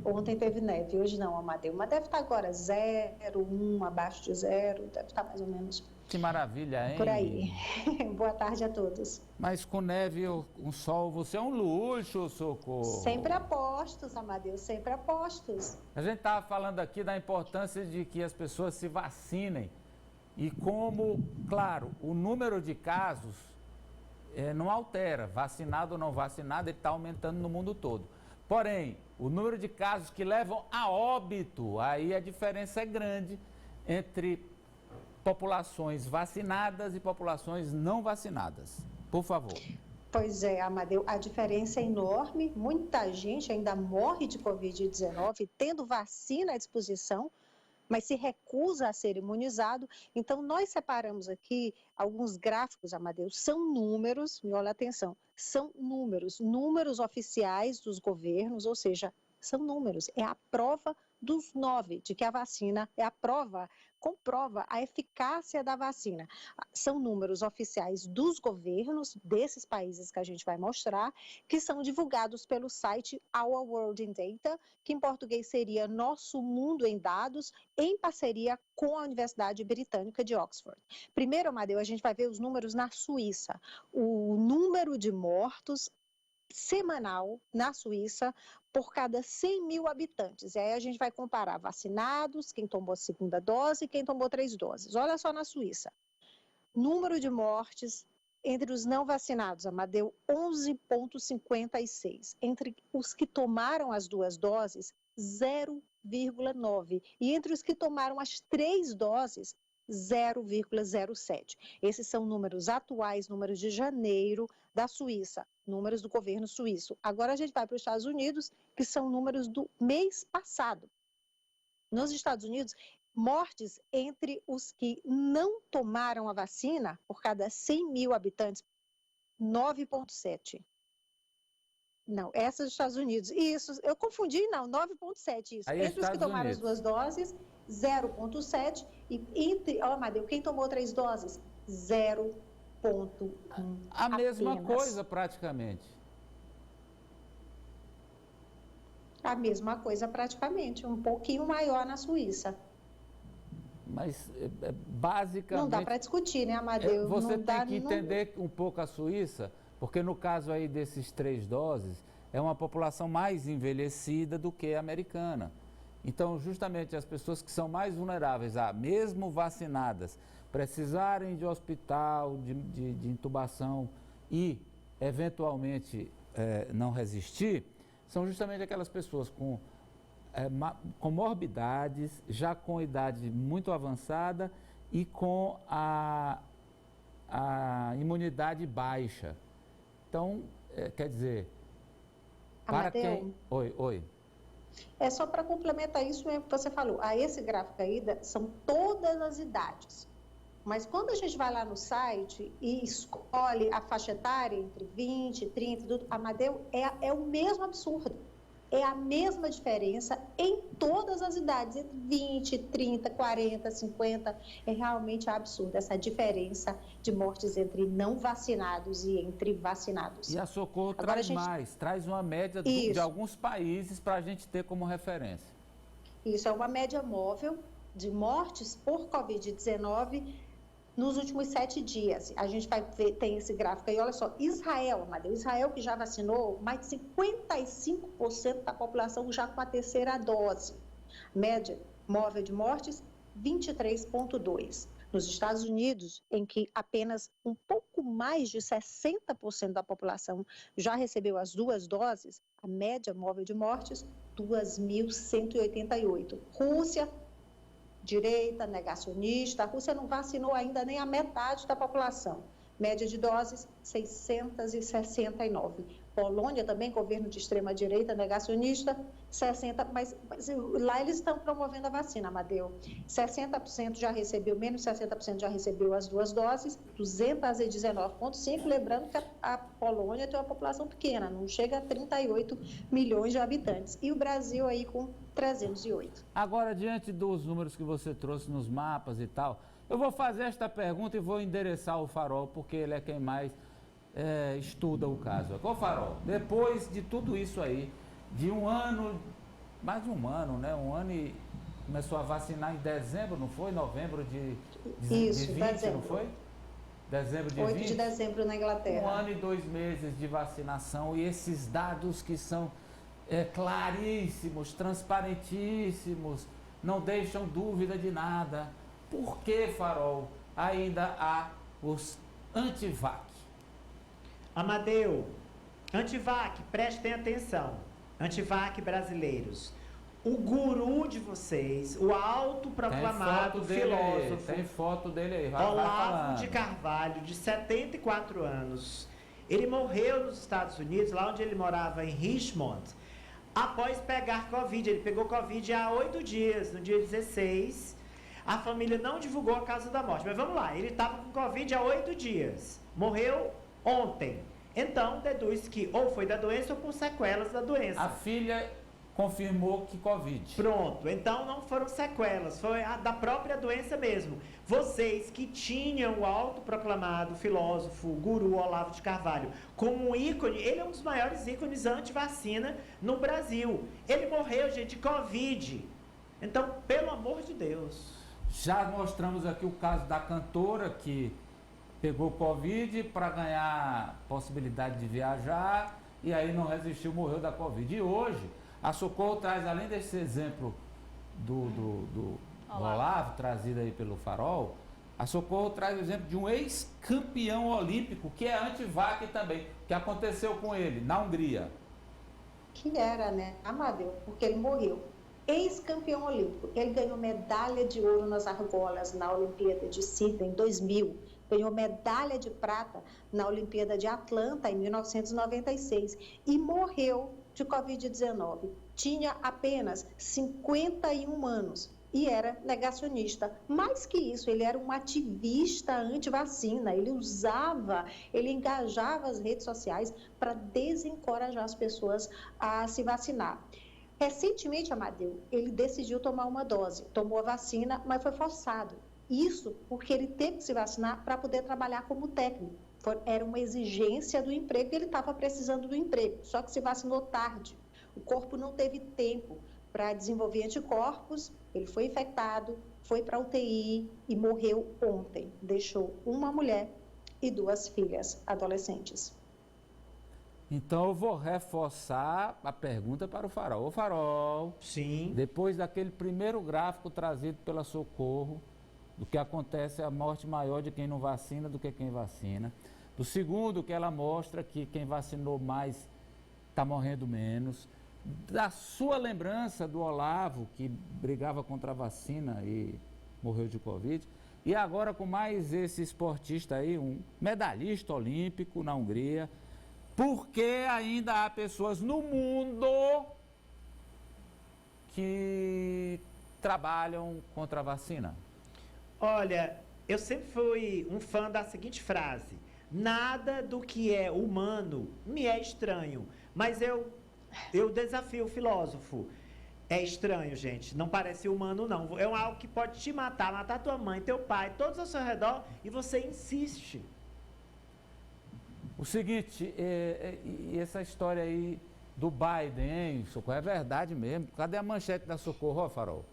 ontem teve neve, hoje não, Amadeu. Mas deve estar agora 0, 1, abaixo de 0, deve estar mais ou menos. Que maravilha, hein? Por aí. Boa tarde a todos. Mas com neve ou com sol, você é um luxo, Socorro. Sempre apostos, Amadeu, sempre apostos. A gente estava falando aqui da importância de que as pessoas se vacinem. E como, claro, o número de casos não altera, vacinado ou não vacinado, ele está aumentando no mundo todo. Porém, o número de casos que levam a óbito, aí a diferença é grande entre populações vacinadas e populações não vacinadas. Por favor. Pois é, Amadeu, a diferença é enorme. Muita gente ainda morre de Covid-19 tendo vacina à disposição, mas se recusa a ser imunizado. Então, nós separamos aqui alguns gráficos, Amadeu, são números, me olha atenção, são números oficiais dos governos, ou seja, são números, é a prova dos 9 de que a vacina é a prova, comprova a eficácia da vacina. São números oficiais dos governos desses países que a gente vai mostrar, que são divulgados pelo site Our World in Data, que em português seria Nosso Mundo em Dados, em parceria com a Universidade Britânica de Oxford. Primeiro, Amadeu, a gente vai ver os números na Suíça. O número de mortos semanal na Suíça por cada 100 mil habitantes. E aí a gente vai comparar vacinados, quem tomou a segunda dose e quem tomou 3 doses. Olha só na Suíça. Número de mortes entre os não vacinados, Amadeu, 11,56. Entre os que tomaram as 2 doses, 0,9. E entre os que tomaram as 3 doses, 0,07. Esses são números atuais, números de janeiro da Suíça, números do governo suíço. Agora a gente vai para os Estados Unidos, que são números do mês passado. Nos Estados Unidos, mortes entre os que não tomaram a vacina, por cada 100 mil habitantes, 9,7. Não, essa dos Estados Unidos. Isso, eu confundi, não, 9,7 isso. Aí entre os que tomaram as 2 doses, 0,7. E entre, Amadeu, quem tomou 3 doses? 0,1. A mesma apenas. coisa praticamente. A mesma coisa praticamente, um pouquinho maior na Suíça. Mas, basicamente... Não dá para discutir, né, Amadeu? Você tem que entender um pouco a Suíça, porque no caso aí desses 3 doses, é uma população mais envelhecida do que a americana. Então, justamente as pessoas que são mais vulneráveis a, mesmo vacinadas, precisarem de hospital, de intubação e, eventualmente, não resistir, são justamente aquelas pessoas com comorbidades, já com idade muito avançada e com a imunidade baixa. Então, quer dizer, para quem... Oi. É só para complementar isso mesmo que você falou. Esse gráfico aí são todas as idades. Mas quando a gente vai lá no site e escolhe a faixa etária entre 20, 30, tudo, Amadeu, é o mesmo absurdo. É a mesma diferença em todas as idades, entre 20, 30, 40, 50, é realmente absurdo essa diferença de mortes entre não vacinados e entre vacinados. E a Socorro traz uma média de alguns países para a gente ter como referência. Isso, é uma média móvel de mortes por Covid-19 nos últimos 7 dias. A gente vai ver, tem esse gráfico aí, olha só, Israel, Amadeu, Israel que já vacinou mais de 55% da população já com a 3ª dose. Média móvel de mortes, 23,2. Nos Estados Unidos, em que apenas um pouco mais de 60% da população já recebeu as 2 doses, a média móvel de mortes, 2.188. Rússia, direita, negacionista, a Rússia não vacinou ainda nem a metade da população. Média de doses, 669. Polônia também, governo de extrema-direita, negacionista, 60, mas lá eles estão promovendo a vacina, Amadeu. 60% já recebeu, menos 60% já recebeu as 2 doses, 219,5, lembrando que a Polônia tem uma população pequena, não chega a 38 milhões de habitantes. E o Brasil aí com 308. Agora, diante dos números que você trouxe nos mapas e tal, eu vou fazer esta pergunta e vou endereçar o Farol, porque ele é quem mais estuda o caso. Ô Farol, depois de tudo isso aí, de um ano mais de um ano, né? Um ano e começou a vacinar em dezembro, não foi? Novembro de 20, dezembro. Não foi? Dezembro de 8 20? de dezembro na Inglaterra. 1 ano e 2 meses de vacinação, e esses dados que são claríssimos, transparentíssimos, não deixam dúvida de nada. Por que, Farol, ainda há os anti-vac? Amadeu, anti-vac, prestem atenção. Anti-vac brasileiros. O guru de vocês, o autoproclamado filósofo. Tem foto dele aí, vai Olavo falando. de Carvalho, de 74 anos. Ele morreu nos Estados Unidos, lá onde ele morava, em Richmond, após pegar Covid. Ele pegou Covid há 8 dias, no dia 16. A família não divulgou a causa da morte. Mas vamos lá, ele estava com Covid há 8 dias. Morreu ontem. Então, deduz que ou foi da doença ou com sequelas da doença. A filha confirmou que Covid. Pronto, então não foram sequelas, foi a da própria doença mesmo. Vocês que tinham o autoproclamado filósofo, guru Olavo de Carvalho, como um ícone, ele é um dos maiores ícones anti-vacina no Brasil. Ele morreu, gente, de Covid. Então, pelo amor de Deus. Já mostramos aqui o caso da cantora que pegou Covid para ganhar possibilidade de viajar e aí não resistiu, morreu da Covid. E hoje, a Socorro traz, além desse exemplo do Olavo, trazido aí pelo Farol, a Socorro traz o exemplo de um ex-campeão olímpico, que é anti-vac também, que aconteceu com ele, na Hungria. Que era, né, Amadeu, porque ele morreu. Ex-campeão olímpico, ele ganhou medalha de ouro nas argolas na Olimpíada de Sydney em 2000, ganhou medalha de prata na Olimpíada de Atlanta em 1996 e morreu de Covid-19. Tinha apenas 51 anos e era negacionista. Mais que isso, ele era um ativista anti-vacina. Ele engajava as redes sociais para desencorajar as pessoas a se vacinar. Recentemente, Amadeu, ele decidiu tomar uma dose, tomou a vacina, mas foi forçado. Isso porque ele teve que se vacinar para poder trabalhar como técnico. Era uma exigência do emprego e ele estava precisando do emprego, só que se vacinou tarde. O corpo não teve tempo para desenvolver anticorpos, ele foi infectado, foi para a UTI e morreu ontem. Deixou uma mulher e 2 filhas adolescentes. Então eu vou reforçar a pergunta para o Farol. Ô Farol, sim, depois daquele primeiro gráfico trazido pela Socorro, do que acontece a morte maior de quem não vacina do que quem vacina. Do segundo, que ela mostra que quem vacinou mais está morrendo menos. Da sua lembrança do Olavo, que brigava contra a vacina e morreu de Covid. E agora com mais esse esportista aí, um medalhista olímpico na Hungria. Por que ainda há pessoas no mundo que trabalham contra a vacina? Olha, eu sempre fui um fã da seguinte frase: nada do que é humano me é estranho, mas eu desafio o filósofo. É estranho, gente, não parece humano não, é algo que pode te matar tua mãe, teu pai, todos ao seu redor, e você insiste. O seguinte, e essa história aí do Biden, hein, Socorro, é verdade mesmo. Cadê a manchete da Socorro, ó, Farol?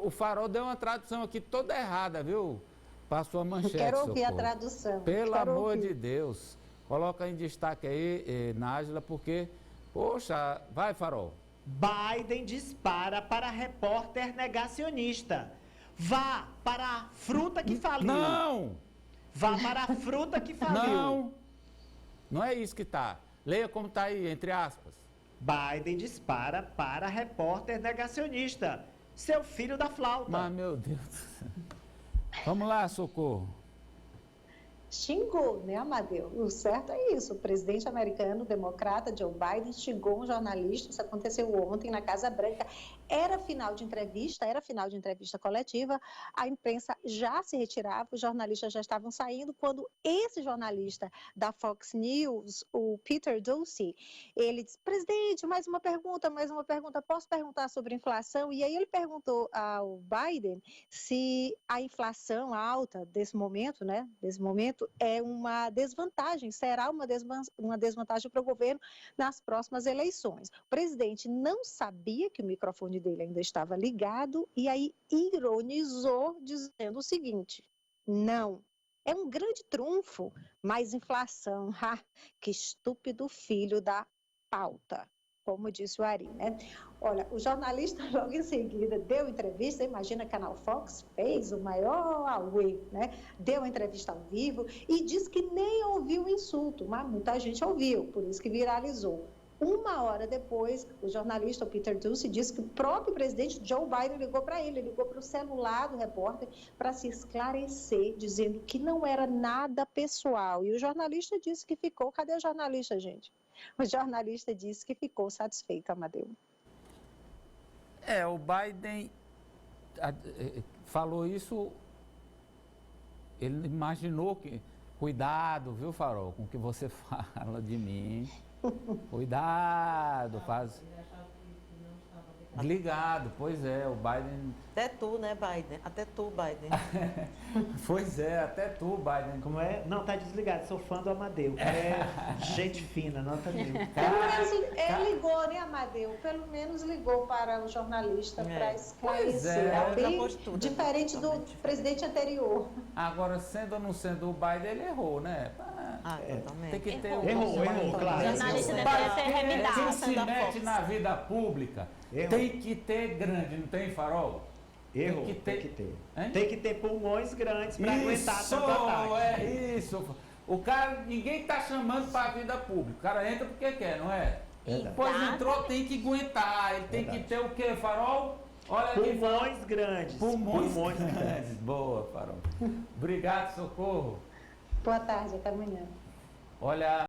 O Farol deu uma tradução aqui toda errada, viu? Passou a manchete, Quero ouvir Socorro. a tradução. Pelo amor de Deus. Coloca em destaque aí, Nájila, porque, poxa, vai, Farol. Biden dispara para repórter negacionista. Vá para a fruta que faliu. Não! Vá para a fruta que faliu. Não é isso que tá. Leia como tá aí, entre aspas. Biden dispara para repórter negacionista. Seu filho da flauta. Mas, meu Deus do céu. Vamos lá, Socorro. Xingou, né, Amadeu? O certo é isso. O presidente americano, democrata Joe Biden, xingou um jornalista. Isso aconteceu ontem na Casa Branca. era final de entrevista coletiva, a imprensa já se retirava, os jornalistas já estavam saindo, quando esse jornalista da Fox News, o Peter Doocy, ele disse, presidente, mais uma pergunta, posso perguntar sobre inflação? E aí ele perguntou ao Biden se a inflação alta desse momento, né, é uma desvantagem, será uma desvantagem para o governo nas próximas eleições. O presidente não sabia que o microfone dele ainda estava ligado e aí ironizou dizendo o seguinte, não, é um grande trunfo, mas inflação, que estúpido filho da pauta, como disse o Ari, né? Olha, o jornalista logo em seguida deu entrevista, imagina, Canal Fox fez o maior auê, né? Deu entrevista ao vivo e disse que nem ouviu o insulto, mas muita gente ouviu, por isso que viralizou. Uma hora depois, o jornalista o Peter Doocy disse que o próprio presidente Joe Biden ligou para ele, ligou para o celular do repórter para se esclarecer, dizendo que não era nada pessoal. E o jornalista disse que ficou... Cadê o jornalista, gente? O jornalista disse que ficou satisfeito, Amadeu. O Biden falou isso, ele imaginou que... Cuidado, viu, Farol, com o que você fala de mim. Cuidado, faz... Ligado, pois é, o Biden... Até tu, né, Biden? Até tu, Biden. Pois é, até tu, Biden. Como é? Não, tá desligado, sou fã do Amadeu. É gente fina, nota mil. Ele ligou, né, Amadeu? Pelo menos ligou para o jornalista para esclarecer. Postura, diferente do presidente anterior. Agora, sendo ou não sendo o Biden, ele errou, né? Totalmente. Tem que ter Errou, claro. O jornalista deveria ser revidado. Quem se mete na vida pública tem que ter grande, não tem, Farol? Tem que ter. Tem que ter pulmões grandes para aguentar tanto ataque. Isso. O cara, ninguém tá chamando para a vida pública. O cara entra porque quer, não é? Depois entrou, tem que aguentar. Ele tem que ter o quê, Farol? Olha pulmões grandes. Pulmões grandes. Boa, Farol. Obrigado, Socorro. Boa tarde, até amanhã. Olha...